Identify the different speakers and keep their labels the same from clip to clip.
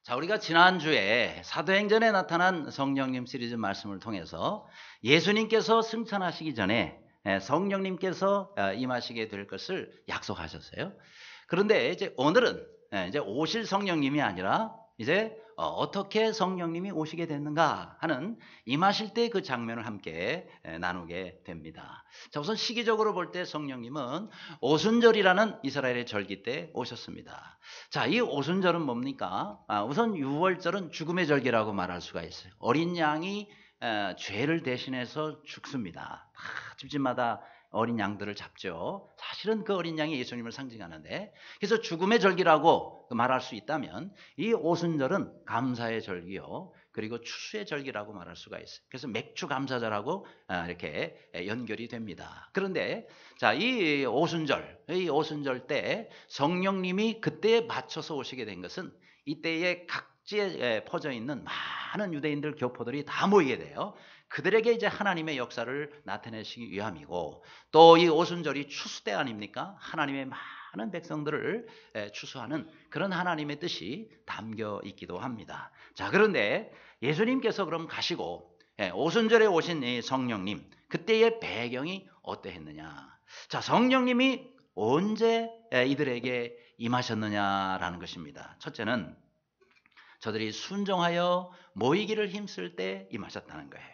Speaker 1: 자, 우리가 지난주에 사도행전에 나타난 성령님 시리즈 말씀을 통해서 예수님께서 승천하시기 전에 성령님께서 임하시게 될 것을 약속하셨어요. 그런데 이제 오늘은 이제 오실 성령님이 아니라 이제 어떻게 성령님이 오시게 됐는가 하는 임하실 때 그 장면을 함께 나누게 됩니다. 자, 우선 시기적으로 볼 때 성령님은 오순절이라는 이스라엘의 절기 때 오셨습니다. 자, 이 오순절은 뭡니까? 우선 유월절은 죽음의 절기라고 말할 수가 있어요. 어린 양이 죄를 대신해서 죽습니다. 집집마다 어린 양들을 잡죠. 사실은 그 어린 양이 예수님을 상징하는데, 그래서 죽음의 절기라고 말할 수 있다면 이 오순절은 감사의 절기요, 그리고 추수의 절기라고 말할 수가 있어요. 그래서 맥주 감사절하고 이렇게 연결이 됩니다. 그런데 자, 이 오순절 때 성령님이 그때에 맞춰서 오시게 된 것은 이때에 각지에 퍼져 있는 많은 유대인들 교포들이 다 모이게 돼요. 그들에게 이제 하나님의 역사를 나타내시기 위함이고, 또 이 오순절이 추수 때 아닙니까? 하나님의 많은 백성들을 추수하는 그런 하나님의 뜻이 담겨 있기도 합니다. 자, 그런데 예수님께서 그럼 가시고 오순절에 오신 이 성령님, 그때의 배경이 어떠했느냐? 자, 성령님이 언제 이들에게 임하셨느냐라는 것입니다. 첫째는 저들이 순종하여 모이기를 힘쓸 때 임하셨다는 거예요.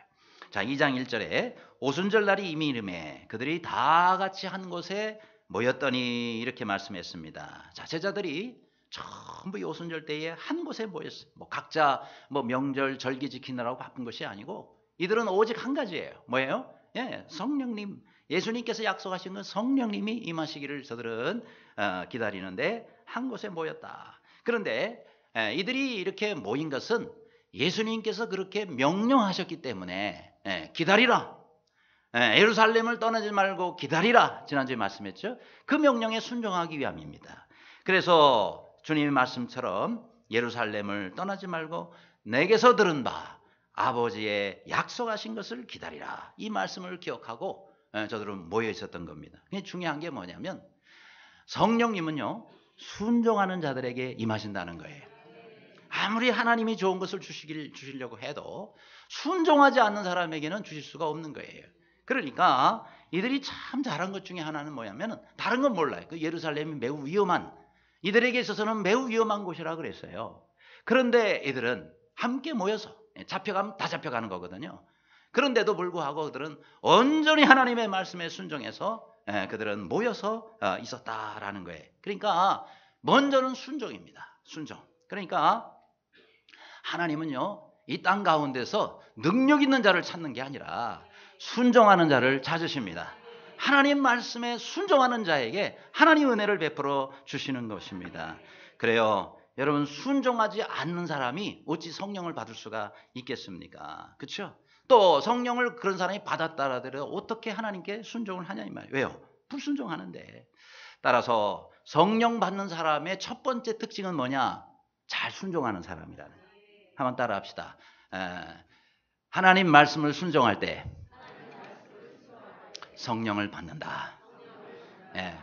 Speaker 1: 자, 2장 1절에 오순절 날이 이미 이름에 그들이 다 같이 한 곳에 모였더니 이렇게 말씀했습니다. 자, 제자들이 전부 이 오순절 때에 한 곳에 모였어요. 각자 명절 절기 지키느라고 바쁜 것이 아니고 이들은 오직 한 가지예요. 뭐예요? 성령님, 예수님께서 약속하신 건 성령님이 임하시기를 저들은 기다리는데 한 곳에 모였다. 그런데 이들이 이렇게 모인 것은 예수님께서 그렇게 명령하셨기 때문에 기다리라, 예루살렘을 떠나지 말고 기다리라, 지난주에 말씀했죠. 그 명령에 순종하기 위함입니다. 그래서 주님의 말씀처럼 예루살렘을 떠나지 말고 내게서 들은 바 아버지의 약속하신 것을 기다리라, 이 말씀을 기억하고 저들은 모여 있었던 겁니다. 근데 중요한 게 뭐냐면 성령님은요, 순종하는 자들에게 임하신다는 거예요. 아무리 하나님이 좋은 것을 주시려고 해도 순종하지 않는 사람에게는 주실 수가 없는 거예요. 그러니까 이들이 참 잘한 것 중에 하나는 뭐냐면, 다른 건 몰라요. 그 예루살렘이 매우 위험한, 이들에게 있어서는 매우 위험한 곳이라 그랬어요. 그런데 이들은 함께 모여서 잡혀가면 다 잡혀가는 거거든요. 그런데도 불구하고 그들은 온전히 하나님의 말씀에 순종해서 그들은 모여서 있었다라는 거예요. 그러니까 먼저는 순종입니다. 순종. 그러니까 하나님은요, 이 땅 가운데서 능력 있는 자를 찾는 게 아니라 순종하는 자를 찾으십니다. 하나님 말씀에 순종하는 자에게 하나님 은혜를 베풀어 주시는 것입니다. 그래요, 여러분, 순종하지 않는 사람이 어찌 성령을 받을 수가 있겠습니까? 그렇죠? 또 성령을 그런 사람이 받았다 하더라도 어떻게 하나님께 순종을 하냐 이 말이에요. 왜요? 불순종하는데. 따라서 성령 받는 사람의 첫 번째 특징은 뭐냐? 잘 순종하는 사람이라는 거예요. 한번 따라 합시다. 하나님 말씀을 순종할 때 성령을 받는다.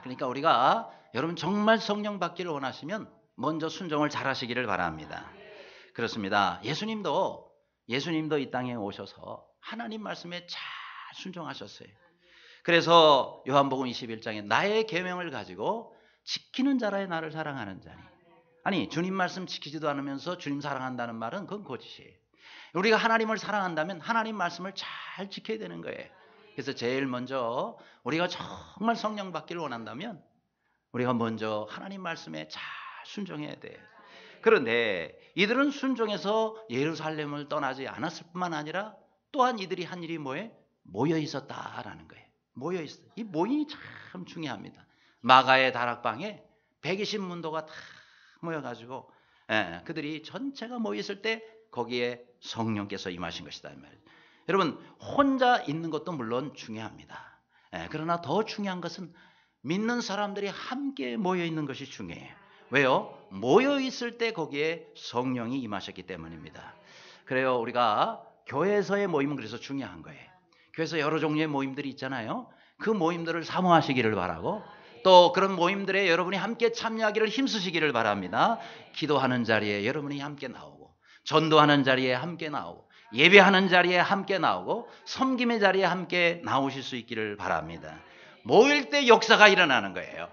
Speaker 1: 그러니까 우리가, 여러분 정말 성령 받기를 원하시면 먼저 순종을 잘 하시기를 바랍니다. 그렇습니다. 예수님도 이 땅에 오셔서 하나님 말씀에 잘 순종하셨어요. 그래서 요한복음 21장에 나의 계명을 가지고 지키는 자라야 나를 사랑하는 자니. 아니, 주님 말씀 지키지도 않으면서 주님 사랑한다는 말은 그건 거짓이에요. 우리가 하나님을 사랑한다면 하나님 말씀을 잘 지켜야 되는 거예요. 그래서 제일 먼저 우리가 정말 성령 받기를 원한다면 우리가 먼저 하나님 말씀에 잘 순종해야 돼요. 그런데 이들은 순종해서 예루살렘을 떠나지 않았을 뿐만 아니라 또한 이들이 한 일이 뭐예요? 모여 있었다라는 거예요. 모여 있어. 이 모임이 참 중요합니다. 마가의 다락방에 120문도가 다 모여가지고 그들이 전체가 모였을 때 거기에 성령께서 임하신 것이다 이 말이에요. 여러분, 혼자 있는 것도 물론 중요합니다. 그러나 더 중요한 것은 믿는 사람들이 함께 모여 있는 것이 중요해요. 왜요? 모여 있을 때 거기에 성령이 임하셨기 때문입니다. 그래요, 우리가 교회에서의 모임은 그래서 중요한 거예요. 교회에서 여러 종류의 모임들이 있잖아요. 그 모임들을 사모하시기를 바라고, 또 그런 모임들에 여러분이 함께 참여하기를 힘쓰시기를 바랍니다. 기도하는 자리에 여러분이 함께 나오고, 전도하는 자리에 함께 나오고, 예배하는 자리에 함께 나오고, 섬김의 자리에 함께 나오실 수 있기를 바랍니다. 모일 때 역사가 일어나는 거예요.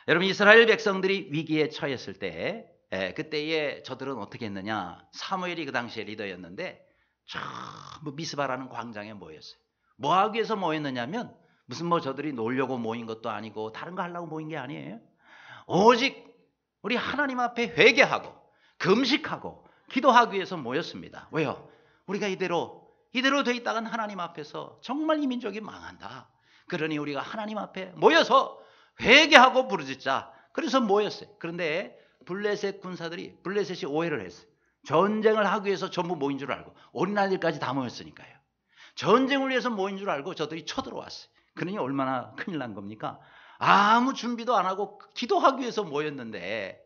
Speaker 1: 여러분, 이스라엘 백성들이 위기에 처했을 때, 그때에 저들은 어떻게 했느냐? 사무엘이 그 당시에 리더였는데 전부 미스바라는 광장에 모였어요. 뭐 하기 위해서 모였느냐면, 무슨 뭐 저들이 놀려고 모인 것도 아니고 다른 거 하려고 모인 게 아니에요. 오직 우리 하나님 앞에 회개하고 금식하고 기도하기 위해서 모였습니다. 왜요? 우리가 이대로 돼 있다간 하나님 앞에서 정말 이 민족이 망한다. 그러니 우리가 하나님 앞에 모여서 회개하고 부르짖자. 그래서 모였어요. 그런데 블레셋 군사들이, 블레셋이 오해를 했어요. 전쟁을 하기 위해서 전부 모인 줄 알고, 어린아이들까지 다 모였으니까요. 전쟁을 위해서 모인 줄 알고 저들이 쳐들어왔어요. 그러니 얼마나 큰일 난 겁니까? 아무 준비도 안 하고 기도하기 위해서 모였는데,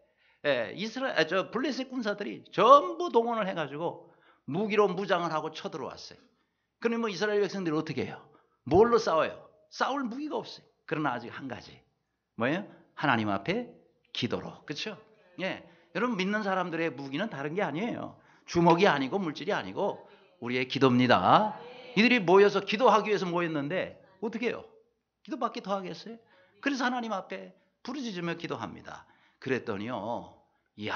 Speaker 1: 블레셋 군사들이 전부 동원을 해가지고 무기로 무장을 하고 쳐들어왔어요. 그러니 뭐 이스라엘 백성들이 어떻게 해요? 뭘로 싸워요? 싸울 무기가 없어요. 그러나 아직 한 가지, 뭐예요? 하나님 앞에 기도로. 그렇죠? 예, 여러분, 믿는 사람들의 무기는 다른 게 아니에요. 주먹이 아니고 물질이 아니고 우리의 기도입니다. 이들이 모여서 기도하기 위해서 모였는데 어떻게 해요? 기도밖에 더 하겠어요? 그래서 하나님 앞에 부르짖으며 기도합니다. 그랬더니요, 이야,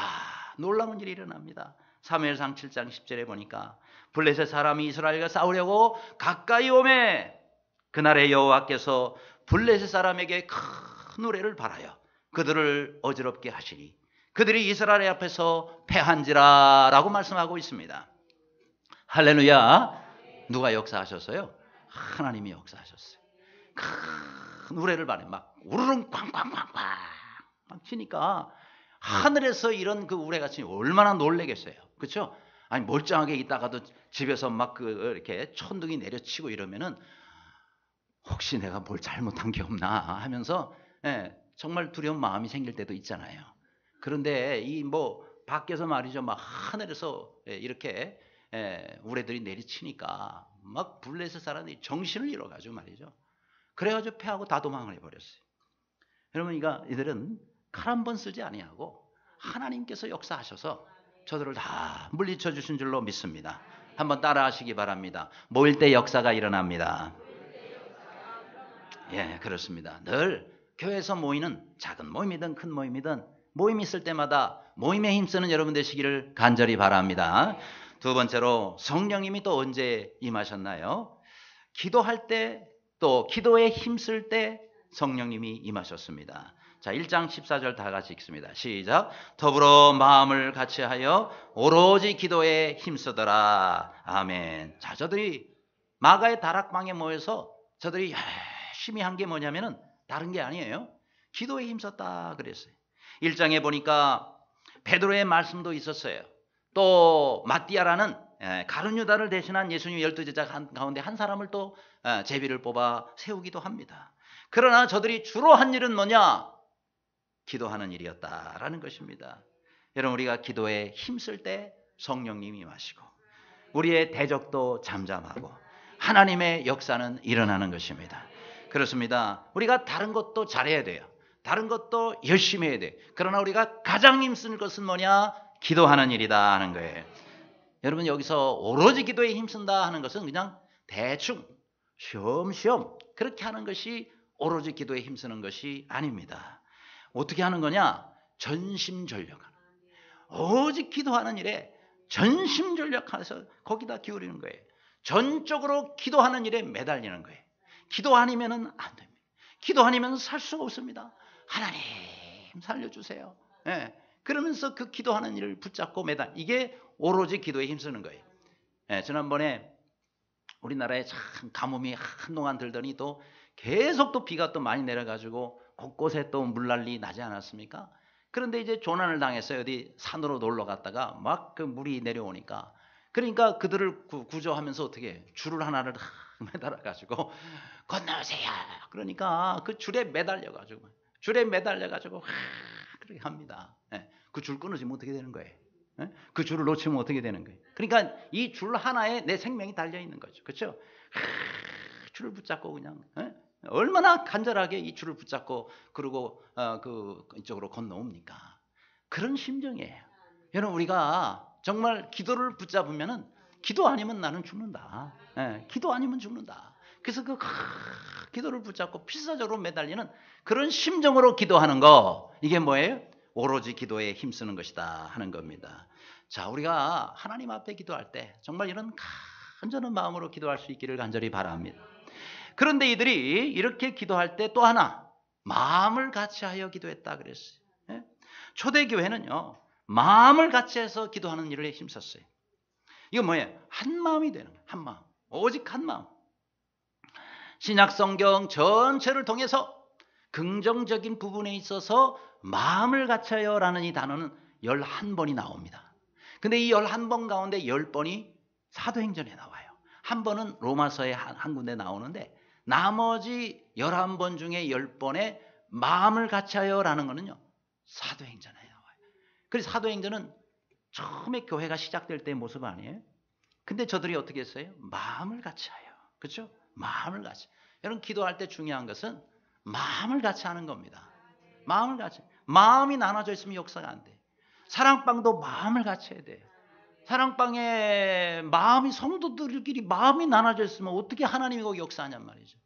Speaker 1: 놀라운 일이 일어납니다. 사무엘상 7장 10절에 보니까 블레셋 사람이 이스라엘과 싸우려고 가까이 오매 그날에 여호와께서 블레셋 사람에게 큰 우레를 발하여 그들을 어지럽게 하시니 그들이 이스라엘 앞에서 패한지라 라고 말씀하고 있습니다. 할렐루야. 누가 역사하셨어요? 하나님이 역사하셨어요. 큰 우레를 발해 막 우르릉 쾅쾅쾅쾅 막 치니까 하늘에서 이런 그 우레가 치니 얼마나 놀래겠어요. 그렇죠? 아니, 멀쩡하게 있다가도 집에서 막 이렇게 천둥이 내려치고 이러면은 혹시 내가 뭘 잘못한 게 없나 하면서 정말 두려운 마음이 생길 때도 있잖아요. 그런데 이 뭐 밖에서 말이죠, 막 하늘에서 이렇게 우레들이 내리치니까 막 블레셋 사람들이 정신을 잃어가지고 말이죠. 그래가지고 패하고 다 도망을 해버렸어요. 여러분, 이들은 칼 한 번 쓰지 아니하고 하나님께서 역사하셔서 저들을 다 물리쳐 주신 줄로 믿습니다. 한번 따라하시기 바랍니다. 모일 때 역사가 일어납니다. 예, 그렇습니다. 늘 교회에서 모이는 작은 모임이든 큰 모임이든 모임 있을 때마다 모임에 힘쓰는 여러분 되시기를 간절히 바랍니다. 두 번째로, 성령님이 또 언제 임하셨나요? 기도할 때, 또 기도에 힘쓸 때 성령님이 임하셨습니다. 자, 1장 14절 다 같이 읽습니다. 시작. 더불어 마음을 같이하여 오로지 기도에 힘쓰더라. 아멘. 자, 저들이 마가의 다락방에 모여서 저들이 열심히 한 게 뭐냐면은 다른 게 아니에요. 기도에 힘썼다 그랬어요. 1장에 보니까 베드로의 말씀도 있었어요. 또 마띠아라는 가룟 유다를 대신한 예수님 12제자 가운데 한 사람을 또 제비를 뽑아 세우기도 합니다. 그러나 저들이 주로 한 일은 뭐냐? 기도하는 일이었다라는 것입니다. 여러분, 우리가 기도에 힘쓸 때 성령님이 임하시고 우리의 대적도 잠잠하고 하나님의 역사는 일어나는 것입니다. 그렇습니다. 우리가 다른 것도 잘해야 돼요. 다른 것도 열심히 해야 돼요. 그러나 우리가 가장 힘쓸 것은 뭐냐? 기도하는 일이다 하는 거예요. 여러분, 여기서 오로지 기도에 힘쓴다 하는 것은 그냥 대충 쉬엄쉬엄 그렇게 하는 것이 오로지 기도에 힘쓰는 것이 아닙니다. 어떻게 하는 거냐? 전심전력하는, 오직 기도하는 일에 전심전력해서 거기다 기울이는 거예요. 전적으로 기도하는 일에 매달리는 거예요. 기도 아니면은 안 됩니다. 기도 아니면 살 수가 없습니다. 하나님 살려주세요. 그러면서 그 기도하는 일을 붙잡고 이게 오로지 기도에 힘쓰는 거예요. 지난번에 우리나라에 참 가뭄이 한동안 들더니 또 계속 또 비가 또 많이 내려가지고 곳곳에 또 물난리 나지 않았습니까? 그런데 이제 조난을 당했어요. 어디 산으로 놀러 갔다가 막 그 물이 내려오니까, 그러니까 그들을 구조하면서 어떻게 해요? 줄을 하나를 매달아가지고 건너세요. 그러니까 그 줄에 매달려가지고 그렇게 합니다. 그 줄 끊어지면 어떻게 되는 거예요? 그 줄을 놓치면 어떻게 되는 거예요? 그러니까 이 줄 하나에 내 생명이 달려 있는 거죠. 그렇죠? 줄을 붙잡고 그냥 얼마나 간절하게 이 줄을 붙잡고 그리고 이쪽으로 건너옵니까? 그런 심정이에요. 여러분, 우리가 정말 기도를 붙잡으면은 기도 아니면 나는 죽는다. 기도 아니면 죽는다. 그래서 기도를 붙잡고 필사적으로 매달리는 그런 심정으로 기도하는 거, 이게 뭐예요? 오로지 기도에 힘쓰는 것이다 하는 겁니다. 자, 우리가 하나님 앞에 기도할 때 정말 이런 간절한 마음으로 기도할 수 있기를 간절히 바랍니다. 그런데 이들이 이렇게 기도할 때 또 하나 마음을 같이하여 기도했다 그랬어요. 초대교회는요, 마음을 같이해서 기도하는 일에 힘썼어요. 이거 뭐예요? 한 마음이 되는 거예요. 한 마음, 오직 한 마음. 신약 성경 전체를 통해서 긍정적인 부분에 있어서 마음을 같이하여라는 이 단어는 11번이 나옵니다. 근데 이 11번 가운데 10번이 사도행전에 나와요. 한 번은 로마서에 한 군데 나오는데 나머지 11번 중에 10번에 마음을 같이하여라는 거는요, 사도행전에 나와요. 그래서 사도행전은 처음에 교회가 시작될 때의 모습 아니에요? 근데 저들이 어떻게 했어요? 마음을 같이하여. 그렇죠? 마음을 같이. 여러분, 기도할 때 중요한 것은 마음을 같이 하는 겁니다. 마음을 같이. 마음이 나눠져 있으면 역사가 안 돼. 사랑방도 마음을 같이 해야 돼요. 사랑방에 마음이, 성도들끼리 마음이 나눠져 있으면 어떻게 하나님이 거기 역사하냔 말이죠.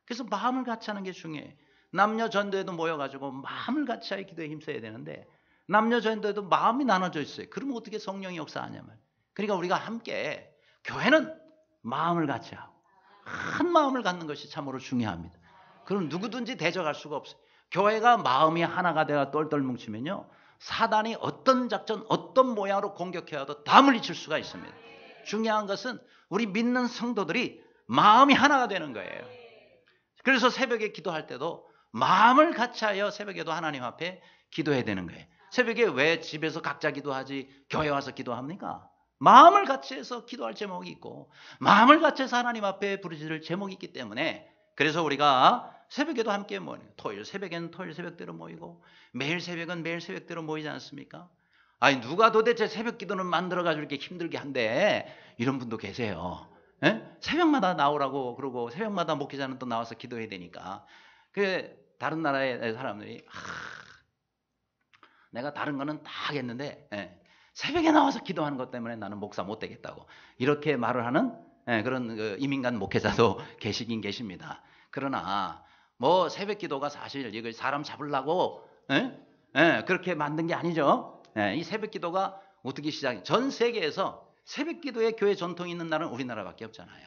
Speaker 1: 그래서 마음을 같이 하는 게 중요해요. 남녀 전도에도 모여가지고 마음을 같이 하여 기도에 힘써야 되는데 남녀 전도에도 마음이 나눠져 있어요. 그러면 어떻게 성령이 역사하냔 말이에요. 그러니까 우리가 함께, 교회는 마음을 같이 하고 한 마음을 갖는 것이 참으로 중요합니다. 그럼 누구든지 대적할 수가 없어요. 교회가 마음이 하나가 되어 똘똘 뭉치면요, 사단이 어떤 작전, 어떤 모양으로 공격해와도 다 물리칠 수가 있습니다. 중요한 것은 우리 믿는 성도들이 마음이 하나가 되는 거예요. 그래서 새벽에 기도할 때도 마음을 같이하여 새벽에도 하나님 앞에 기도해야 되는 거예요. 새벽에 왜 집에서 각자 기도하지 교회 와서 기도합니까? 마음을 같이해서 기도할 제목이 있고 마음을 같이해서 하나님 앞에 부르짖을 제목이 있기 때문에, 그래서 우리가 새벽에도 함께 모이는, 토요일 새벽에는 토요일 새벽대로 모이고 매일 새벽은 매일 새벽대로 모이지 않습니까? 아니, 누가 도대체 새벽 기도는 만들어가지고 이렇게 힘들게 한데, 이런 분도 계세요. 새벽마다 나오라고 그러고 새벽마다 목회자는 또 나와서 기도해야 되니까. 다른 나라의 사람들이 내가 다른 거는 다 하겠는데 새벽에 나와서 기도하는 것 때문에 나는 목사 못 되겠다고 이렇게 말을 하는 그런 이민간 목회자도 계시긴 계십니다. 그러나 뭐 새벽 기도가 사실 이걸 사람 잡으려고 그렇게 만든 게 아니죠. 이 새벽 기도가 어떻게 전 세계에서 새벽 기도의 교회 전통이 있는 나라는 우리나라밖에 없잖아요.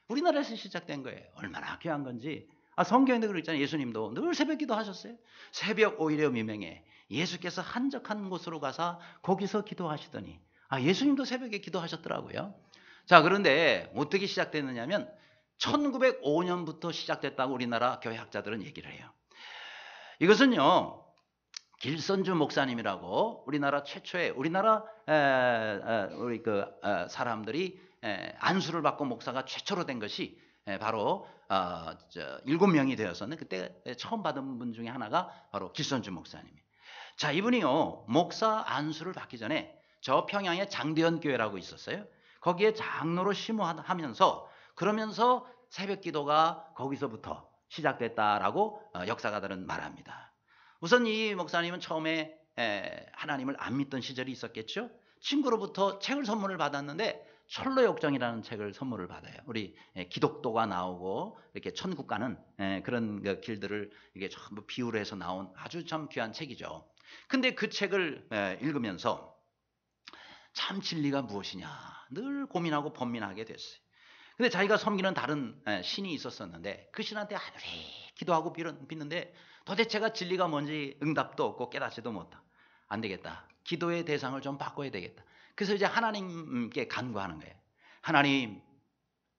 Speaker 1: 우리나라에서 시작된 거예요. 얼마나 귀한 건지. 성경에도 그랬잖아요. 예수님도 늘 새벽 기도 하셨어요. 새벽 오히려 미명에 예수께서 한적한 곳으로 가서 거기서 기도하시더니, 예수님도 새벽에 기도하셨더라고요. 자, 그런데 어떻게 시작됐느냐면 1905년부터 시작됐다고 우리나라 교회학자들은 얘기를 해요. 이것은요, 길선주 목사님이라고 우리나라 최초의, 우리나라 우리 사람들이 안수를 받고 목사가 최초로 된 것이 바로 7명이 되었었는데, 그때 처음 받은 분 중에 하나가 바로 길선주 목사님이에요. 자, 이분이요, 목사 안수를 받기 전에 저 평양에 장대현 교회라고 있었어요. 거기에 장로로 심호하면서, 그러면서 새벽 기도가 거기서부터 시작됐다라고 역사가들은 말합니다. 우선 이 목사님은 처음에 하나님을 안 믿던 시절이 있었겠죠. 친구로부터 책을 선물을 받았는데 철로역정이라는 책을 선물을 받아요. 우리 기독도가 나오고 이렇게 천국 가는 그런 길들을 이게 전부 비유로 해서 나온 아주 참 귀한 책이죠. 근데 그 책을 읽으면서 참 진리가 무엇이냐 늘 고민하고 번민하게 됐어요. 근데 자기가 섬기는 다른 신이 있었었는데 그 신한테 하늘이 기도하고 빌는데 도대체가 진리가 뭔지 응답도 없고 깨닫지도 못하. 안 되겠다. 기도의 대상을 좀 바꿔야 되겠다. 그래서 이제 하나님께 간구하는 거예요. 하나님,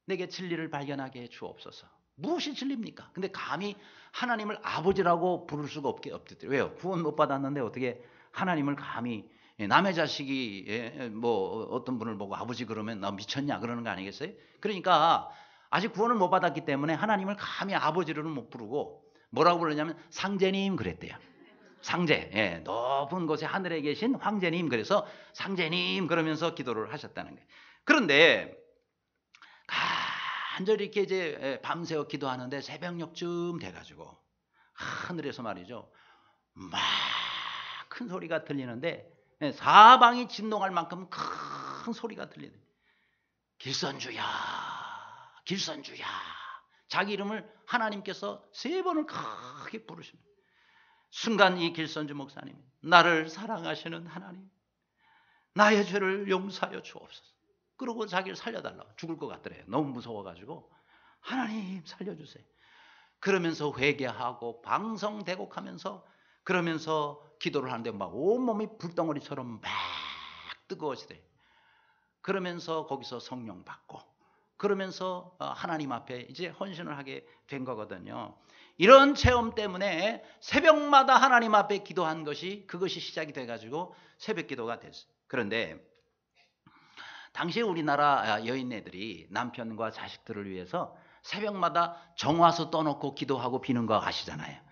Speaker 1: 내게 진리를 발견하게 해 주옵소서. 무엇이 진리입니까? 근데 감히 하나님을 아버지라고 부를 수가 없겠더라고요. 왜요? 구원 못 받았는데 어떻게 하나님을 감히, 남의 자식이 뭐 어떤 분을 보고 아버지 그러면 나 미쳤냐 그러는 거 아니겠어요? 그러니까 아직 구원을 못 받았기 때문에 하나님을 감히 아버지로는 못 부르고 뭐라고 부르냐면 상제님 그랬대요. 상제, 높은 곳에 하늘에 계신 황제님, 그래서 상제님 그러면서 기도를 하셨다는 거예요. 그런데 완전히 이렇게 이제 밤새워 기도하는데 새벽녘쯤 돼가지고 하늘에서 말이죠, 막 큰 소리가 들리는데 사방이 진동할 만큼 큰 소리가 들리는, 길선주야, 길선주야. 자기 이름을 하나님께서 3번을 크게 부르십니다. 순간 이 길선주 목사님이, 나를 사랑하시는 하나님, 나의 죄를 용서하여 주옵소서. 그러고 자기를 살려달라고, 죽을 것 같더래요. 너무 무서워가지고 하나님 살려주세요. 그러면서 회개하고 방성대곡하면서 그러면서 기도를 하는데 막 온몸이 불덩어리처럼 막 뜨거워지더래요. 그러면서 거기서 성령 받고 그러면서 하나님 앞에 이제 헌신을 하게 된 거거든요. 이런 체험 때문에 새벽마다 하나님 앞에 기도한 것이, 그것이 시작이 돼가지고 새벽 기도가 됐어요. 그런데 당시 우리나라 여인네들이 남편과 자식들을 위해서 새벽마다 정화수 떠놓고 기도하고 비는 거 아시잖아요.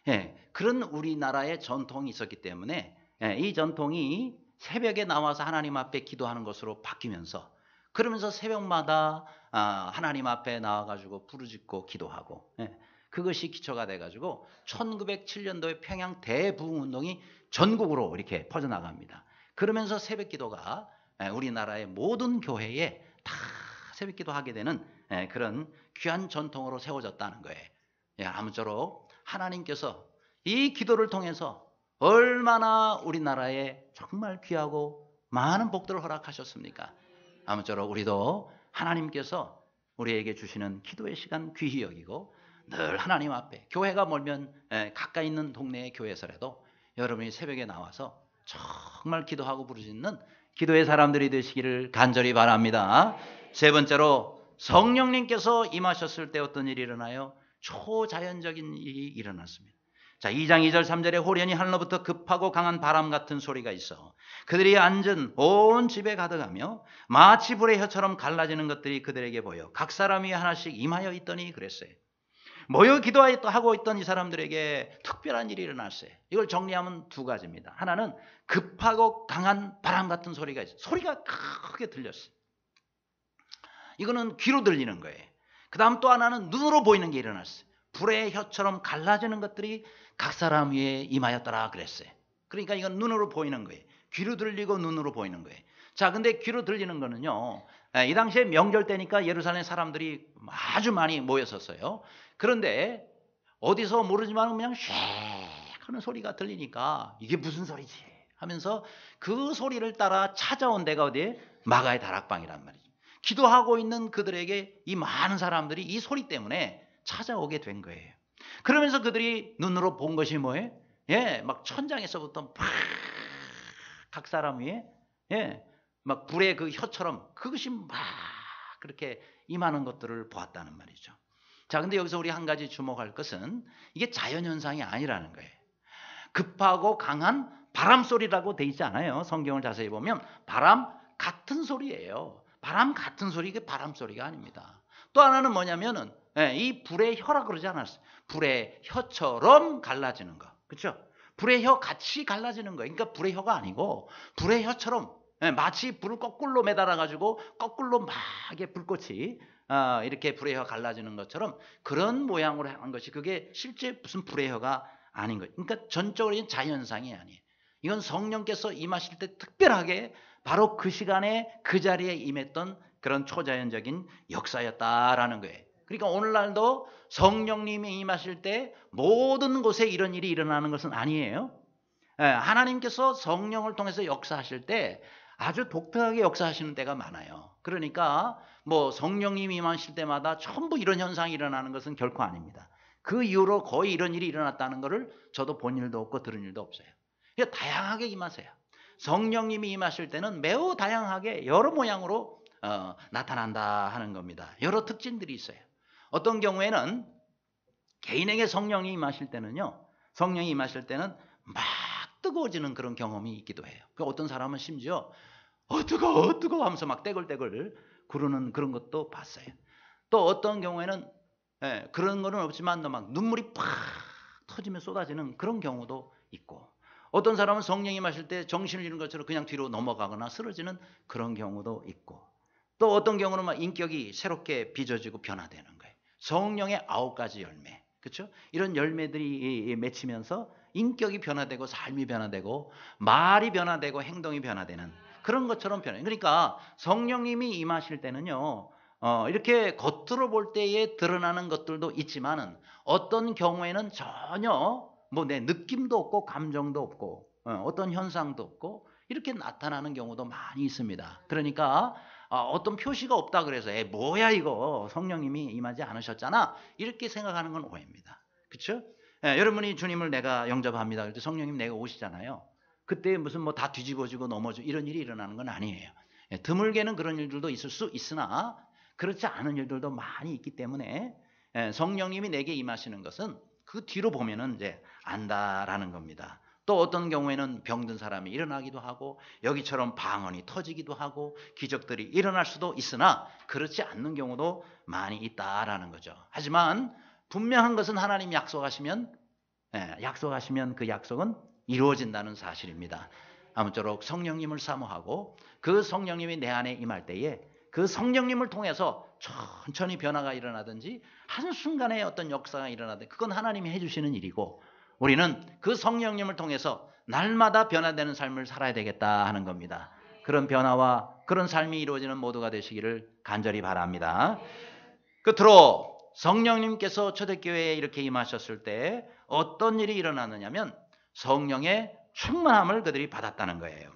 Speaker 1: 예, 그런 우리나라의 전통이 있었기 때문에 이 전통이 새벽에 나와서 하나님 앞에 기도하는 것으로 바뀌면서, 그러면서 새벽마다 하나님 앞에 나와가지고 부르짖고 기도하고, 그것이 기초가 돼가지고 1907년도에 평양 대부흥운동이 전국으로 이렇게 퍼져나갑니다. 그러면서 새벽 기도가 우리나라의 모든 교회에 다 새벽 기도하게 되는 그런 귀한 전통으로 세워졌다는 거예요. 아무쪼록 하나님께서 이 기도를 통해서 얼마나 우리나라에 정말 귀하고 많은 복들을 허락하셨습니까? 아무쪼록 우리도 하나님께서 우리에게 주시는 기도의 시간 귀히 여기고, 늘 하나님 앞에, 교회가 멀면 가까이 있는 동네의 교회에서라도 여러분이 새벽에 나와서 정말 기도하고 부르짖는 기도의 사람들이 되시기를 간절히 바랍니다. 세 번째로, 성령님께서 임하셨을 때 어떤 일이 일어나요? 초자연적인 일이 일어났습니다. 자, 2장 2절 3절에 호련히 하늘로부터 급하고 강한 바람 같은 소리가 있어 그들이 앉은 온 집에 가득하며 마치 불의 혀처럼 갈라지는 것들이 그들에게 보여 각 사람이 하나씩 임하여 있더니 그랬어요. 모여 기도하고 있던 이 사람들에게 특별한 일이 일어났어요. 이걸 정리하면 2가지입니다. 하나는 급하고 강한 바람 같은 소리가 있어요. 소리가 크게 들렸어요. 이거는 귀로 들리는 거예요. 그 다음 또 하나는 눈으로 보이는 게 일어났어요. 불의 혀처럼 갈라지는 것들이 각 사람 위에 임하였더라 그랬어요. 그러니까 이건 눈으로 보이는 거예요. 귀로 들리고 눈으로 보이는 거예요. 자, 근데 귀로 들리는 거는요, 이 당시에 명절 때니까 예루살렘 사람들이 아주 많이 모였었어요. 그런데 어디서 모르지만 그냥 쉐 하는 소리가 들리니까 이게 무슨 소리지 하면서 그 소리를 따라 찾아온 데가 어디에? 마가의 다락방이란 말이죠. 기도하고 있는 그들에게 이 많은 사람들이 이 소리 때문에 찾아오게 된 거예요. 그러면서 그들이 눈으로 본 것이 뭐예요? 막 천장에서부터 팍 각 사람 위에 막 불의 그 혀처럼 그것이 막 그렇게 임하는 것들을 보았다는 말이죠. 자, 근데 여기서 우리 한 가지 주목할 것은 이게 자연현상이 아니라는 거예요. 급하고 강한 바람 소리라고 돼 있지 않아요. 성경을 자세히 보면 바람 같은 소리예요. 바람 같은 소리, 이게 바람 소리가 아닙니다. 또 하나는 뭐냐면은 이 불의 혀라 그러지 않았어요. 불의 혀처럼 갈라지는 거, 그렇죠? 불의 혀 같이 갈라지는 거예요. 그러니까 불의 혀가 아니고 불의 혀처럼, 마치 불을 거꾸로 매달아 가지고 거꾸로 막 이게 불꽃이 이렇게 불의 혀가 갈라지는 것처럼 그런 모양으로 하는 것이, 그게 실제 무슨 불의 혀가 아닌 거예요. 그러니까 전적으로 자연상이 아니에요. 이건 성령께서 임하실 때 특별하게 바로 그 시간에 그 자리에 임했던 그런 초자연적인 역사였다라는 거예요. 그러니까 오늘날도 성령님이 임하실 때 모든 곳에 이런 일이 일어나는 것은 아니에요. 하나님께서 성령을 통해서 역사하실 때 아주 독특하게 역사하시는 때가 많아요. 그러니까 뭐 성령님이 임하실 때마다 전부 이런 현상이 일어나는 것은 결코 아닙니다. 그 이후로 거의 이런 일이 일어났다는 것을 저도 본 일도 없고 들은 일도 없어요. 그러니까 다양하게 임하세요. 성령님이 임하실 때는 매우 다양하게 여러 모양으로 나타난다 하는 겁니다. 여러 특징들이 있어요. 어떤 경우에는 개인에게 성령이 임하실 때는요, 성령이 임하실 때는 막 뜨거워지는 그런 경험이 있기도 해요. 어떤 사람은 심지어 뜨거워 하면서 막 떼굴떼굴 구르는 그런 것도 봤어요. 또 어떤 경우에는 그런 거는 없지만 막 눈물이 팍 터지며 쏟아지는 그런 경우도 있고, 어떤 사람은 성령이 임하실 때 정신을 잃은 것처럼 그냥 뒤로 넘어가거나 쓰러지는 그런 경우도 있고, 또 어떤 경우는 막 인격이 새롭게 빚어지고 변화되는 거예요. 성령의 9가지 열매. 그렇죠? 이런 열매들이 맺히면서 인격이 변화되고 삶이 변화되고 말이 변화되고 행동이 변화되는 그런 것처럼 변해요. 그러니까 성령님이 임하실 때는요. 이렇게 겉으로 볼 때에 드러나는 것들도 있지만은 어떤 경우에는 전혀 뭐 내 느낌도 없고 감정도 없고 어떤 현상도 없고 이렇게 나타나는 경우도 많이 있습니다. 그러니까 어떤 표시가 없다 그래서 뭐야 이거 성령님이 임하지 않으셨잖아 이렇게 생각하는 건 오해입니다. 그렇죠? 여러분이 주님을 내가 영접합니다. 그럴 때 성령님 내가 오시잖아요. 그때 무슨 뭐 다 뒤집어지고 넘어지고 이런 일이 일어나는 건 아니에요. 드물게는 그런 일들도 있을 수 있으나 그렇지 않은 일들도 많이 있기 때문에 성령님이 내게 임하시는 것은 그 뒤로 보면은 이제 안다라는 겁니다. 또 어떤 경우에는 병든 사람이 일어나기도 하고 여기처럼 방언이 터지기도 하고 기적들이 일어날 수도 있으나 그렇지 않는 경우도 많이 있다라는 거죠. 하지만 분명한 것은 하나님 약속하시면 그 약속은 이루어진다는 사실입니다. 아무쪼록 성령님을 사모하고 그 성령님이 내 안에 임할 때에 그 성령님을 통해서 천천히 변화가 일어나든지 한순간에 어떤 역사가 일어나든지 그건 하나님이 해주시는 일이고 우리는 그 성령님을 통해서 날마다 변화되는 삶을 살아야 되겠다 하는 겁니다. 그런 변화와 그런 삶이 이루어지는 모두가 되시기를 간절히 바랍니다. 끝으로 성령님께서 초대교회에 이렇게 임하셨을 때 어떤 일이 일어나느냐면 성령의 충만함을 그들이 받았다는 거예요.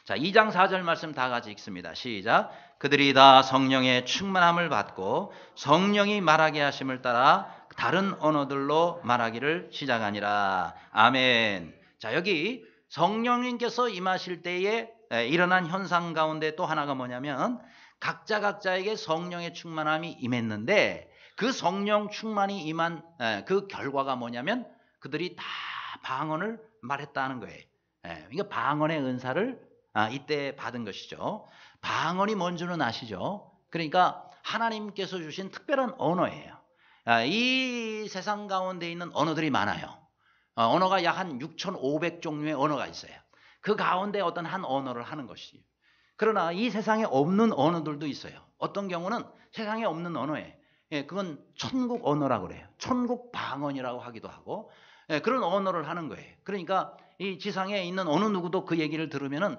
Speaker 1: 자, 2장 4절 말씀 다 같이 읽습니다. 시작. 그들이 다 성령의 충만함을 받고 성령이 말하게 하심을 따라 다른 언어들로 말하기를 시작하니라. 아멘. 자, 여기 성령님께서 임하실 때에 일어난 현상 가운데 또 하나가 뭐냐면 각자에게 성령의 충만함이 임했는데 그 성령 충만이 임한 그 결과가 뭐냐면 그들이 다 방언을 말했다는 거예요. 그러니까 방언의 은사를 이때 받은 것이죠. 방언이 뭔지는 아시죠? 그러니까 하나님께서 주신 특별한 언어예요. 이 세상 가운데 있는 언어들이 많아요. 언어가 약 한 6,500종류의 언어가 있어요. 그 가운데 어떤 한 언어를 하는 것이에요. 그러나 이 세상에 없는 언어들도 있어요. 어떤 경우는 세상에 없는 언어예요. 그건 천국 언어라고 그래요. 천국 방언이라고 하기도 하고 그런 언어를 하는 거예요. 그러니까 이 지상에 있는 어느 누구도 그 얘기를 들으면은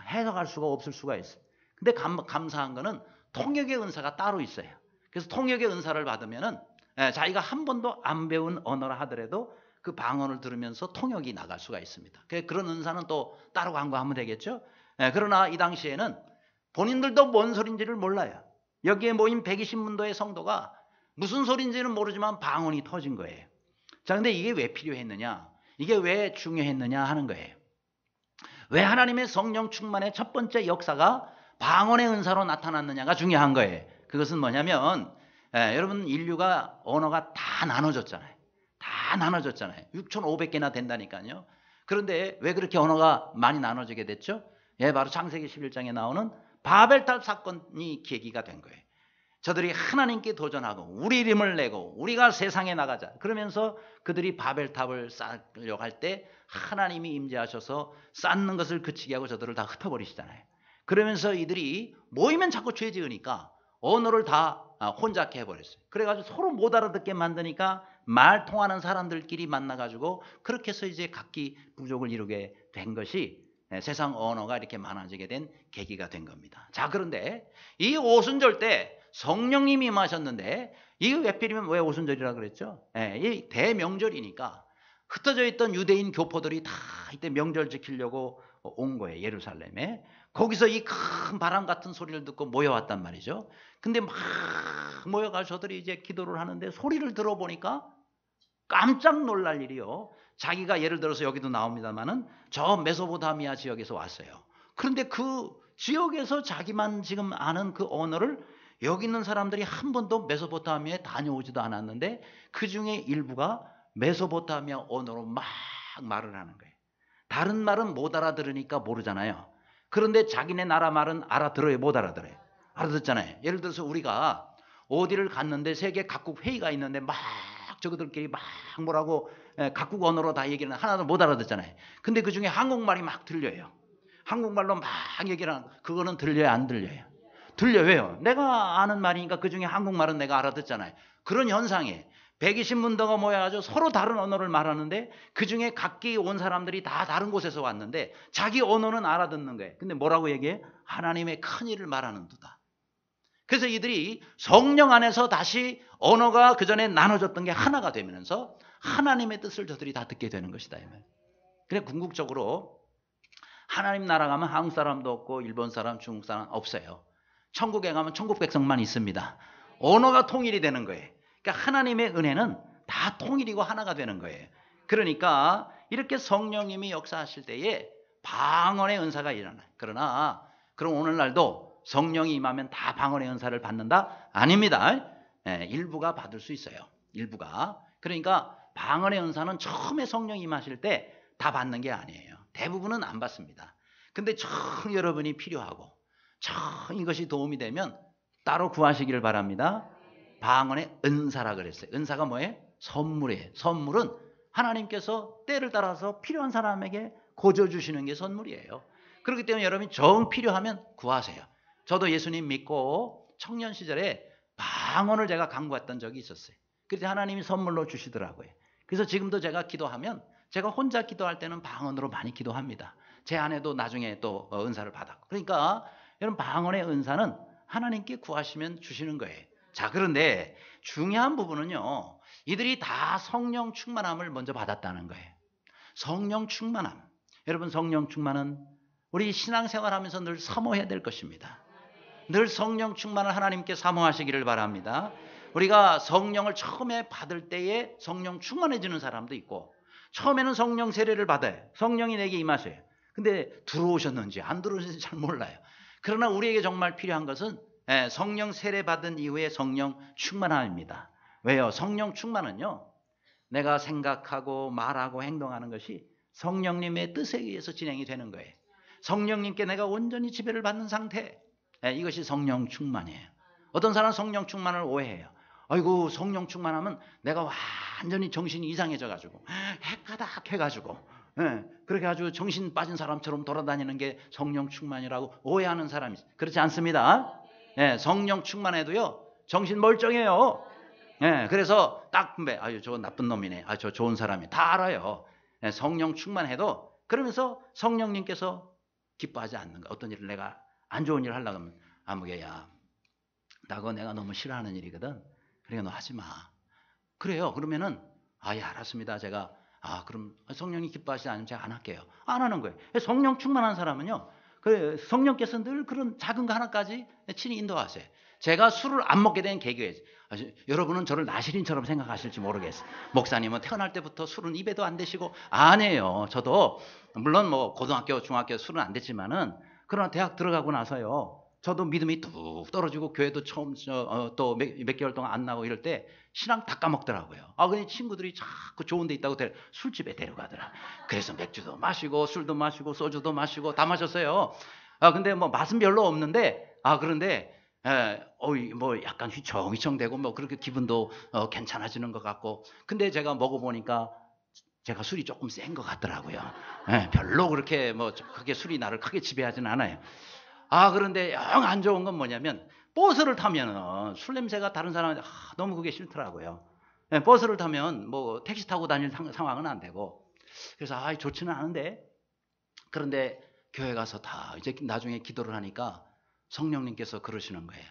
Speaker 1: 해석할 수가 없을 수가 있어요. 근데 감사한 거는 통역의 은사가 따로 있어요. 그래서 통역의 은사를 받으면은 자기가 한 번도 안 배운 언어라 하더라도 그 방언을 들으면서 통역이 나갈 수가 있습니다. 그런 은사는 또 따로 간구하면 되겠죠. 그러나 이 당시에는 본인들도 뭔 소린지를 몰라요. 여기에 모인 120문도의 성도가 무슨 소린지는 모르지만 방언이 터진 거예요. 자, 근데 이게 왜 필요했느냐? 이게 왜 중요했느냐 하는 거예요. 왜 하나님의 성령 충만의 첫 번째 역사가 방언의 은사로 나타났느냐가 중요한 거예요. 그것은 뭐냐면 여러분 인류가 언어가 다 나눠졌잖아요. 다 나눠졌잖아요. 6,500개나 된다니까요. 그런데 왜 그렇게 언어가 많이 나눠지게 됐죠? 바로 창세기 11장에 나오는 바벨탑 사건이 계기가 된 거예요. 저들이 하나님께 도전하고 우리 이름을 내고 우리가 세상에 나가자 그러면서 그들이 바벨탑을 쌓으려고 할 때 하나님이 임재하셔서 쌓는 것을 그치게 하고 저들을 다 흩어버리시잖아요. 그러면서 이들이 모이면 자꾸 죄 지으니까 언어를 다 혼잡게 해버렸어요. 그래가지고 서로 못 알아듣게 만드니까 말 통하는 사람들끼리 만나가지고 그렇게 해서 이제 각기 부족을 이루게 된 것이 세상 언어가 이렇게 많아지게 된 계기가 된 겁니다. 자, 그런데 이 오순절 때 성령님이 임하셨는데 이게 왜 필이면 왜 오순절이라 그랬죠? 이 대명절이니까 흩어져 있던 유대인 교포들이 다 이때 명절 지키려고 온 거예요. 예루살렘에. 거기서 이 큰 바람 같은 소리를 듣고 모여왔단 말이죠. 근데 막 모여가지고 저들이 이제 기도를 하는데 소리를 들어보니까 깜짝 놀랄 일이요. 자기가 예를 들어서 여기도 나옵니다만은 저 메소포타미아 지역에서 왔어요. 그런데 그 지역에서 자기만 지금 아는 그 언어를 여기 있는 사람들이 한 번도 메소포타미아에 다녀오지도 않았는데 그 중에 일부가 메소포타미아 언어로 막 말을 하는 거예요. 다른 말은 못 알아들으니까 모르잖아요. 그런데 자기네 나라 말은 알아들어요, 못 알아들어요? 알아듣잖아요. 예를 들어서 우리가 어디를 갔는데 세계 각국 회의가 있는데 막 저그들끼리 막 뭐라고 각국 언어로 다 얘기를 하나도 못 알아듣잖아요. 근데 그 중에 한국말이 막 들려요. 한국말로 막 얘기를 하는 그거는 들려요, 안 들려요? 들려. 왜요? 내가 아는 말이니까 그중에 한국말은 내가 알아듣잖아요. 그런 현상에 120문도가 모여가지고 서로 다른 언어를 말하는데 그중에 각기 온 사람들이 다 다른 곳에서 왔는데 자기 언어는 알아듣는 거예요. 근데 뭐라고 얘기해? 하나님의 큰 일을 말하는 도다. 그래서 이들이 성령 안에서 다시 언어가 그전에 나눠졌던 게 하나가 되면서 하나님의 뜻을 저들이 다 듣게 되는 것이다. 그래 궁극적으로 하나님 나라 가면 한국 사람도 없고 일본 사람, 중국 사람 없어요. 천국에 가면 천국 백성만 있습니다. 언어가 통일이 되는 거예요. 그러니까 하나님의 은혜는 다 통일이고 하나가 되는 거예요. 그러니까 이렇게 성령님이 역사하실 때에 방언의 은사가 일어나요. 그러나 그럼 오늘날도 성령이 임하면 다 방언의 은사를 받는다? 아닙니다. 일부가 받을 수 있어요. 일부가. 그러니까 방언의 은사는 처음에 성령이 임하실 때 다 받는 게 아니에요. 대부분은 안 받습니다. 근데 참 여러분이 필요하고 참 이것이 도움이 되면 따로 구하시기를 바랍니다. 방언의 은사라 그랬어요. 은사가 뭐예요? 선물이에요. 선물은 하나님께서 때를 따라서 필요한 사람에게 고져주시는 게 선물이에요. 그렇기 때문에 여러분이 정 필요하면 구하세요. 저도 예수님 믿고 청년 시절에 방언을 제가 간구했던 적이 있었어요. 그래서 하나님이 선물로 주시더라고요. 그래서 지금도 제가 기도하면 제가 혼자 기도할 때는 방언으로 많이 기도합니다. 제 아내도 나중에 또 은사를 받았고. 그러니까 여러분 방언의 은사는 하나님께 구하시면 주시는 거예요. 자, 그런데 중요한 부분은요. 이들이 다 성령 충만함을 먼저 받았다는 거예요. 성령 충만함. 여러분 성령 충만은 우리 신앙생활하면서 늘 사모해야 될 것입니다. 늘 성령 충만을 하나님께 사모하시기를 바랍니다. 우리가 성령을 처음에 받을 때에 성령 충만해지는 사람도 있고 처음에는 성령 세례를 받아요. 성령이 내게 임하세요. 근데 들어오셨는지 안 들어오셨는지 잘 몰라요. 그러나 우리에게 정말 필요한 것은 성령 세례 받은 이후에 성령 충만함입니다. 왜요? 성령 충만은요. 내가 생각하고 말하고 행동하는 것이 성령님의 뜻에 의해서 진행이 되는 거예요. 성령님께 내가 온전히 지배를 받는 상태. 이것이 성령 충만이에요. 어떤 사람은 성령 충만을 오해해요. 아이고 성령 충만하면 내가 완전히 정신이 이상해져 가지고 핵가닥 해가지고 그렇게 아주 정신 빠진 사람처럼 돌아다니는 게 성령 충만이라고 오해하는 사람이 있어요. 그렇지 않습니다. 성령 충만해도요 정신 멀쩡해요. 그래서 딱 아유 저 나쁜 놈이네, 저 좋은 사람이 다 알아요. 성령 충만해도 그러면서 성령님께서 기뻐하지 않는 거. 어떤 일을 내가 안 좋은 일을 하려고 하면 아무개야 나 그거 내가 너무 싫어하는 일이거든. 그러니까 너 하지 마. 그래요. 그러면은 예 알았습니다. 제가 그럼 성령이 기뻐하시지 않으면 제가 안 할게요. 안 하는 거예요. 성령 충만한 사람은요. 그 성령께서 늘 그런 작은 거 하나까지 친히 인도하세요. 제가 술을 안 먹게 된 계기예요. 여러분은 저를 나시린처럼 생각하실지 모르겠어요. 목사님은 태어날 때부터 술은 입에도 안 대시고 아니에요. 저도 물론 뭐 고등학교, 중학교 술은 안 됐지만은 그러나 대학 들어가고 나서요. 저도 믿음이 뚝 떨어지고 교회도 처음 또 몇 개월 동안 안 나고 이럴 때 신앙 다 까먹더라고요. 근데 친구들이 자꾸 좋은 데 있다고 술집에 데려가더라. 그래서 맥주도 마시고 술도 마시고 소주도 마시고 다 마셨어요. 근데 뭐 맛은 별로 없는데 그런데 뭐 약간 휘청휘청되고 뭐 그렇게 기분도 괜찮아지는 것 같고 근데 제가 먹어보니까 제가 술이 조금 센 것 같더라고요. 별로 그렇게 뭐 크게 술이 나를 크게 지배하지는 않아요. 그런데 영 안 좋은 건 뭐냐면 버스를 타면 술 냄새가 다른 사람한테 너무 그게 싫더라고요. 버스를 타면 뭐 택시 타고 다닐 상황은 안 되고 그래서 좋지는 않은데 그런데 교회 가서 다 이제 나중에 기도를 하니까 성령님께서 그러시는 거예요.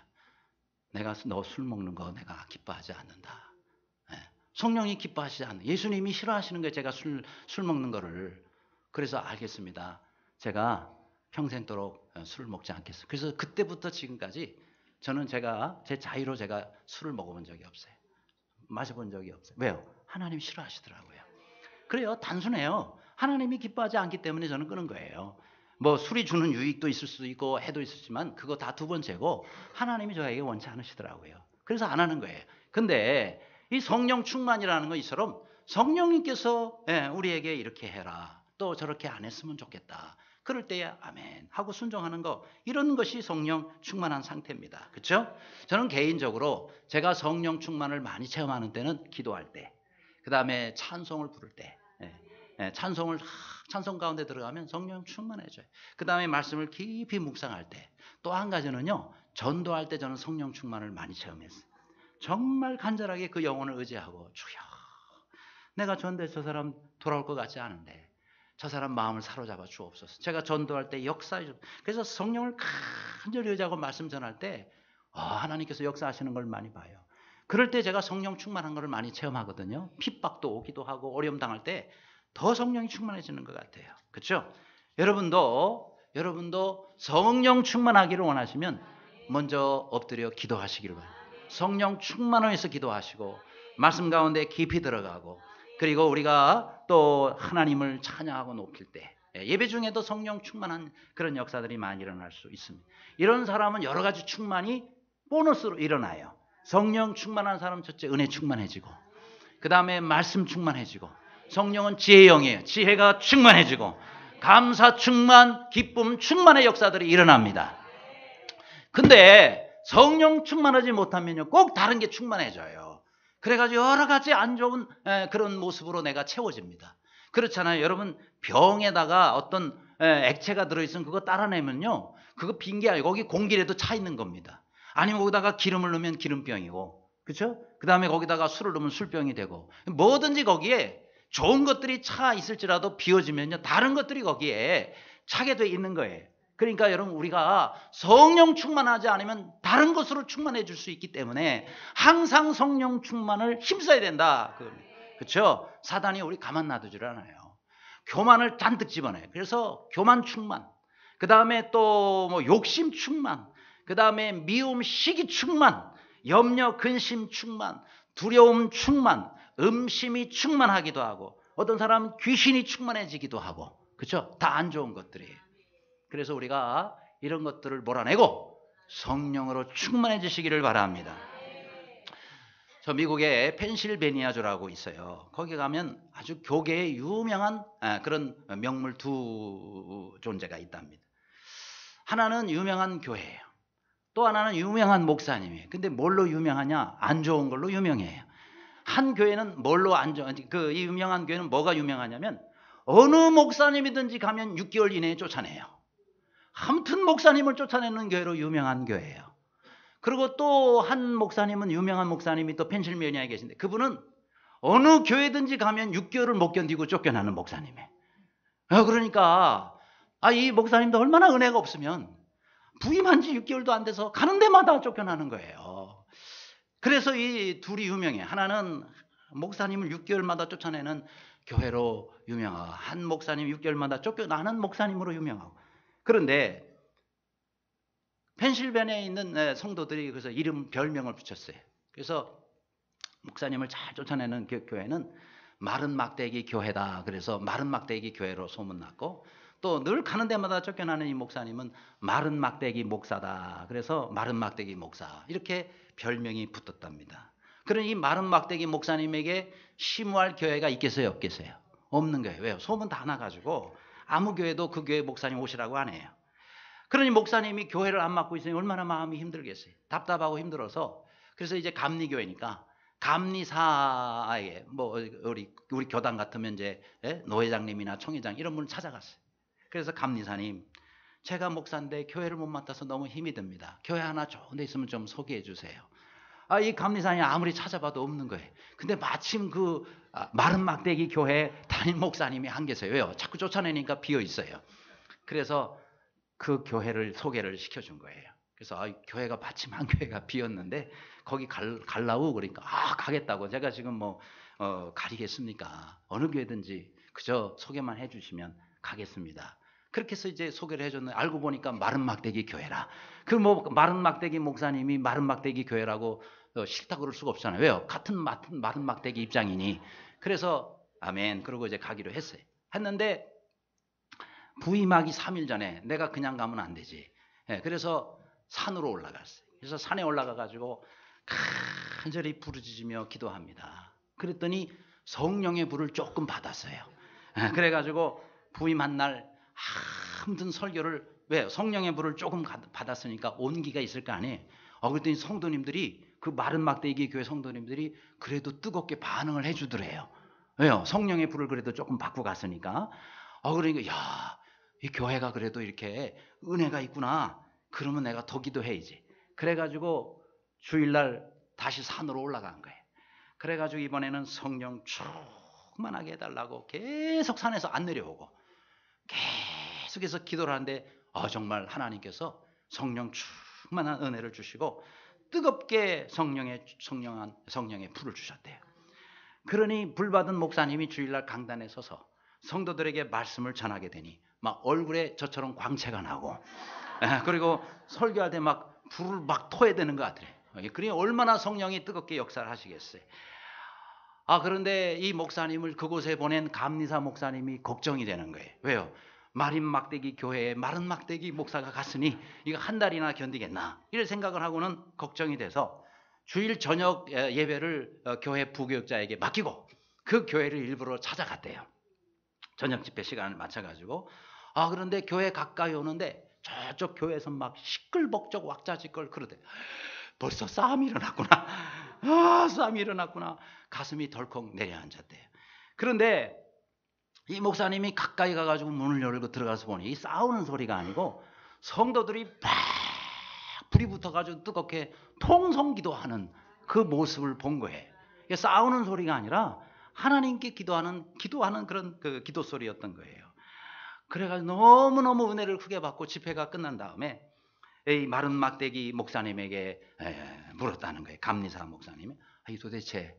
Speaker 1: 내가 너 술 먹는 거 내가 기뻐하지 않는다. 성령이 기뻐하시지 않는 예수님이 싫어하시는 거예요. 제가 술 먹는 거를. 그래서 알겠습니다. 제가 평생도록 술을 먹지 않겠어요. 그래서 그때부터 지금까지 저는 제가 제 자유로 제가 술을 먹어본 적이 없어요. 마셔본 적이 없어요. 왜요? 하나님이 싫어하시더라고요. 그래요. 단순해요. 하나님이 기뻐하지 않기 때문에 저는 끊은 거예요. 뭐 술이 주는 유익도 있을 수도 있고 해도 있었지만 그거 다 두 번째고 하나님이 저에게 원치 않으시더라고요. 그래서 안 하는 거예요. 근데 이 성령 충만이라는 건 이처럼 성령님께서 우리에게 이렇게 해라. 또 저렇게 안 했으면 좋겠다. 그럴 때야 아멘 하고 순종하는 거 이런 것이 성령 충만한 상태입니다. 그렇죠? 저는 개인적으로 제가 성령 충만을 많이 체험하는 때는 기도할 때 그 다음에 찬송을 부를 때 찬송 가운데 들어가면 성령 충만해져요. 그 다음에 말씀을 깊이 묵상할 때 또 한 가지는요 전도할 때 저는 성령 충만을 많이 체험했어요. 정말 간절하게 그 영혼을 의지하고 주여, 내가 전도해서 저 사람 돌아올 것 같지 않은데 저 사람 마음을 사로잡아 주옵소서. 제가 전도할 때 역사해 주. 그래서 성령을 간절히 의지하고 말씀 전할 때 하나님께서 역사하시는 걸 많이 봐요. 그럴 때 제가 성령 충만한 걸 많이 체험하거든요. 핍박도 오기도 하고 어려움 당할 때 더 성령이 충만해지는 것 같아요. 그렇죠? 여러분도 성령 충만하기를 원하시면 먼저 엎드려 기도하시기를 바랍니다. 성령 충만을 위해서 기도하시고 말씀 가운데 깊이 들어가고, 그리고 우리가 또 하나님을 찬양하고 높일 때 예배 중에도 성령 충만한 그런 역사들이 많이 일어날 수 있습니다. 이런 사람은 여러 가지 충만이 보너스로 일어나요. 성령 충만한 사람 첫째 은혜 충만해지고, 그 다음에 말씀 충만해지고, 성령은 지혜의 영이에요. 지혜가 충만해지고, 감사 충만, 기쁨 충만의 역사들이 일어납니다. 근데 성령 충만하지 못하면요, 꼭 다른 게 충만해져요. 그래가지고 여러 가지 안 좋은 그런 모습으로 내가 채워집니다. 그렇잖아요. 여러분, 병에다가 어떤 액체가 들어있으면 그거 따라내면요, 그거 빈 게 아니고 거기 공기라도 차 있는 겁니다. 아니면 거기다가 기름을 넣으면 기름병이고, 그렇죠? 그 다음에 거기다가 술을 넣으면 술병이 되고, 뭐든지 거기에 좋은 것들이 차 있을지라도 비워지면요, 다른 것들이 거기에 차게 돼 있는 거예요. 그러니까 여러분, 우리가 성령 충만하지 않으면 다른 것으로 충만해 줄 수 있기 때문에 항상 성령 충만을 힘써야 된다. 그렇죠? 사단이 우리 가만 놔두질 않아요. 교만을 잔뜩 집어내요. 그래서 교만 충만, 그 다음에 또 뭐 욕심 충만, 그 다음에 미움, 시기 충만, 염려, 근심 충만, 두려움 충만, 음심이 충만하기도 하고, 어떤 사람은 귀신이 충만해지기도 하고, 그렇죠? 다 안 좋은 것들이에요. 그래서 우리가 이런 것들을 몰아내고 성령으로 충만해지시기를 바랍니다. 저 미국에 펜실베니아주라고 있어요. 거기 가면 아주 교계에 유명한 그런 명물 두 존재가 있답니다. 하나는 유명한 교회예요. 또 하나는 유명한 목사님이에요. 근데 뭘로 유명하냐? 안 좋은 걸로 유명해요. 한 교회는 뭘로 안 좋은, 이 유명한 교회는 뭐가 유명하냐면 어느 목사님이든지 가면 6개월 이내에 쫓아내요. 아무튼 목사님을 쫓아내는 교회로 유명한 교회예요. 그리고 또 한 목사님은, 유명한 목사님이 또 펜실베니아에 계신데, 그분은 어느 교회든지 가면 6개월을 못 견디고 쫓겨나는 목사님이에요. 그러니까 이 목사님도 얼마나 은혜가 없으면 부임한 지 6개월도 안 돼서 가는 데마다 쫓겨나는 거예요. 그래서 이 둘이 유명해. 하나는 목사님을 6개월마다 쫓아내는 교회로 유명하고, 한 목사님 6개월마다 쫓겨나는 목사님으로 유명하고. 그런데 펜실베니아에 있는 성도들이 그래서 이름, 별명을 붙였어요. 그래서 목사님을 잘 쫓아내는 교회는 마른 막대기 교회다. 그래서 마른 막대기 교회로 소문났고, 또 늘 가는 데마다 쫓겨나는 이 목사님은 마른 막대기 목사다. 그래서 마른 막대기 목사, 이렇게 별명이 붙었답니다. 그런 이 마른 막대기 목사님에게 심우할 교회가 있겠어요, 없겠어요? 없는 거예요. 왜요? 소문 다 나가지고 아무 교회도 그 교회 목사님 오시라고 안 해요. 그러니 목사님이 교회를 안 맡고 있으니 얼마나 마음이 힘들겠어요. 답답하고 힘들어서. 그래서 이제 감리교회니까 감리사에 뭐 우리 교단 같으면 이제 노회장님이나 총회장 이런 분을 찾아갔어요. 그래서 감리사님, 제가 목사인데 교회를 못 맡아서 너무 힘이 듭니다. 교회 하나 좋은 데 있으면 좀 소개해 주세요. 이 감리사님이 아무리 찾아봐도 없는 거예요. 근데 마침 그 마른 막대기 교회 담임 목사님이 한 계세요. 왜요? 자꾸 쫓아내니까 비어 있어요. 그래서 그 교회를 소개를 시켜준 거예요. 그래서 교회가 마침 한 교회가 비었는데 거기 갈라고 그러니까 가겠다고. 제가 지금 뭐 가리겠습니까? 어느 교회든지 그저 소개만 해주시면 가겠습니다. 그렇게 해서 이제 소개를 해줬는데 알고 보니까 마른 막대기 교회라. 그 뭐 마른 막대기 목사님이 마른 막대기 교회라고 싫다고 그럴 수가 없잖아요. 왜요? 같은 마른 막대기 입장이니. 그래서 아멘. 그러고 이제 가기로 했어요. 했는데 부임하기 3일 전에 내가 그냥 가면 안 되지. 그래서 산으로 올라갔어요. 그래서 산에 올라가가지고 간절히 부르짖으며 기도합니다. 그랬더니 성령의 불을 조금 받았어요. 그래가지고 부임한 날 아무튼 설교를, 왜? 성령의 불을 조금 받았으니까 온기가 있을 거 아니에요. 그랬더니 성도님들이, 그 마른 막대기 교회 성도님들이 그래도 뜨겁게 반응을 해주더래요. 왜요? 성령의 불을 그래도 조금 받고 갔으니까. 그러니까 야, 이 교회가 그래도 이렇게 은혜가 있구나. 그러면 내가 더 기도해야지. 그래가지고 주일날 다시 산으로 올라간 거예요. 그래가지고 이번에는 성령 충만하게 해달라고 계속 산에서 안 내려오고 계속해서 기도를 하는데 정말 하나님께서 성령 충만한 은혜를 주시고 뜨겁게 성령의 불을 주셨대요. 그러니 불받은 목사님이 주일날 강단에 서서 성도들에게 말씀을 전하게 되니 막 얼굴에 저처럼 광채가 나고 그리고 설교할 때 막 불을 막 토해야 되는 것 같아요. 그러니 얼마나 성령이 뜨겁게 역사를 하시겠어요. 그런데 이 목사님을 그곳에 보낸 감리사 목사님이 걱정이 되는 거예요. 왜요? 마린 막대기 교회에 마른 막대기 목사가 갔으니 이거 한 달이나 견디겠나 이런 생각을 하고는 걱정이 돼서 주일 저녁 예배를 교회 부교육자에게 맡기고 그 교회를 일부러 찾아갔대요. 저녁 집회 시간을 맞춰가지고 그런데 교회 가까이 오는데 저쪽 교회에서 막 시끌벅적 왁자지껄 그러대. 벌써 싸움이 일어났구나. 싸움이 일어났구나. 가슴이 덜컥 내려앉았대요. 그런데 이 목사님이 가까이 가가지고 문을 열고 들어가서 보니 이 싸우는 소리가 아니고 성도들이 막 불이 붙어가지고 뜨겁게 통성기도하는 그 모습을 본 거예요. 싸우는 소리가 아니라 하나님께 기도하는 그런 그 기도 소리였던 거예요. 그래가지고 너무너무 은혜를 크게 받고 집회가 끝난 다음에 이 마른 막대기 목사님에게 물었다는 거예요. 감리사 목사님이 도대체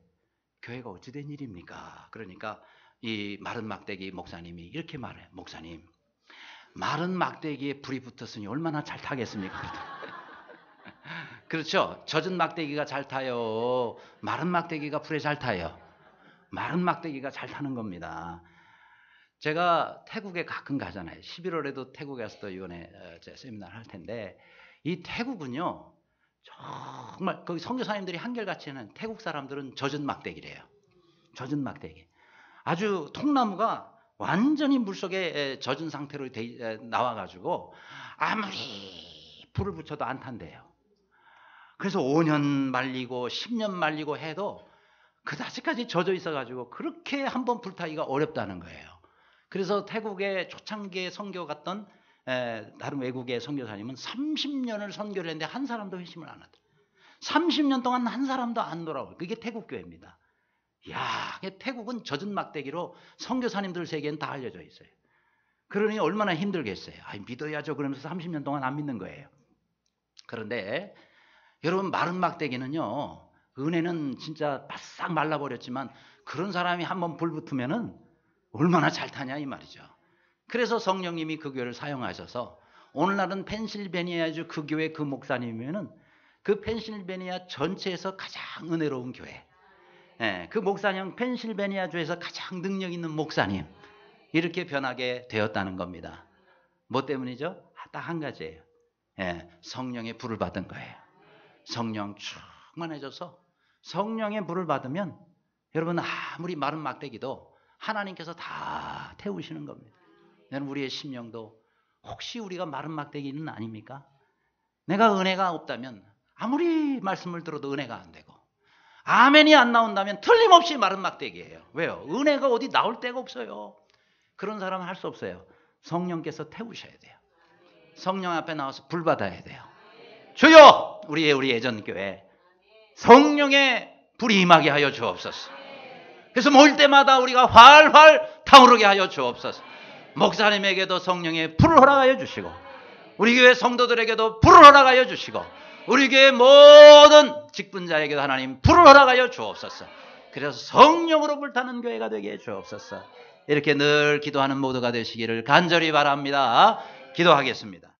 Speaker 1: 교회가 어찌된 일입니까? 그러니까 이 마른 막대기 목사님이 이렇게 말해요. 목사님, 마른 막대기에 불이 붙었으니 얼마나 잘 타겠습니까? 그렇죠? 젖은 막대기가 잘 타요? 마른 막대기가 불에 잘 타요? 마른 막대기가 잘 타는 겁니다. 제가 태국에 가끔 가잖아요. 11월에도 태국에 가서 또 이번에 세미나를 할 텐데 이 태국은요 정말 거기 선교사님들이 한결같이 하는 태국 사람들은 젖은 막대기래요. 젖은 막대기. 아주 통나무가 완전히 물속에 젖은 상태로 나와가지고 아무리 불을 붙여도 안 탄대요. 그래서 5년 말리고 10년 말리고 해도 그다지까지 젖어 있어가지고 그렇게 한번 불타기가 어렵다는 거예요. 그래서 태국의 초창기에 선교 갔던 다른 외국의 선교사님은 30년을 선교를 했는데 한 사람도 회심을 안 하더라고요. 30년 동안 한 사람도 안 돌아오고 그게 태국 교회입니다. 태국은 젖은 막대기로 선교사님들 세계는 다 알려져 있어요. 그러니 얼마나 힘들겠어요. 믿어야죠 그러면서 30년 동안 안 믿는 거예요. 그런데 여러분 마른 막대기는요 은혜는 진짜 바싹 말라버렸지만 그런 사람이 한번 불 붙으면은 얼마나 잘 타냐 이 말이죠. 그래서 성령님이 그 교회를 사용하셔서 오늘날은 펜실베니아주 그 교회 그 목사님이면은 그 펜실베니아 전체에서 가장 은혜로운 교회. 그 목사님 펜실베니아주에서 가장 능력 있는 목사님 이렇게 변하게 되었다는 겁니다. 뭐 때문이죠? 딱 한 가지예요. 성령의 불을 받은 거예요. 성령 충만해져서 성령의 불을 받으면 여러분 아무리 마른 막대기도 하나님께서 다 태우시는 겁니다. 우리의 심령도 혹시 우리가 마른 막대기는 아닙니까? 내가 은혜가 없다면 아무리 말씀을 들어도 은혜가 안 되고 아멘이 안 나온다면 틀림없이 마른 막대기예요. 왜요? 은혜가 어디 나올 데가 없어요. 그런 사람은 할 수 없어요. 성령께서 태우셔야 돼요. 성령 앞에 나와서 불 받아야 돼요. 주여 우리 예전교회 성령의 불이 임하게 하여 주옵소서. 그래서 모일 때마다 우리가 활활 타오르게 하여 주옵소서. 목사님에게도 성령의 불을 허락하여 주시고 우리 교회 성도들에게도 불을 허락하여 주시고 우리 교회 모든 직분자에게도 하나님 불을 허락하여 주옵소서. 그래서 성령으로 불타는 교회가 되게 해 주옵소서. 이렇게 늘 기도하는 모두가 되시기를 간절히 바랍니다. 기도하겠습니다.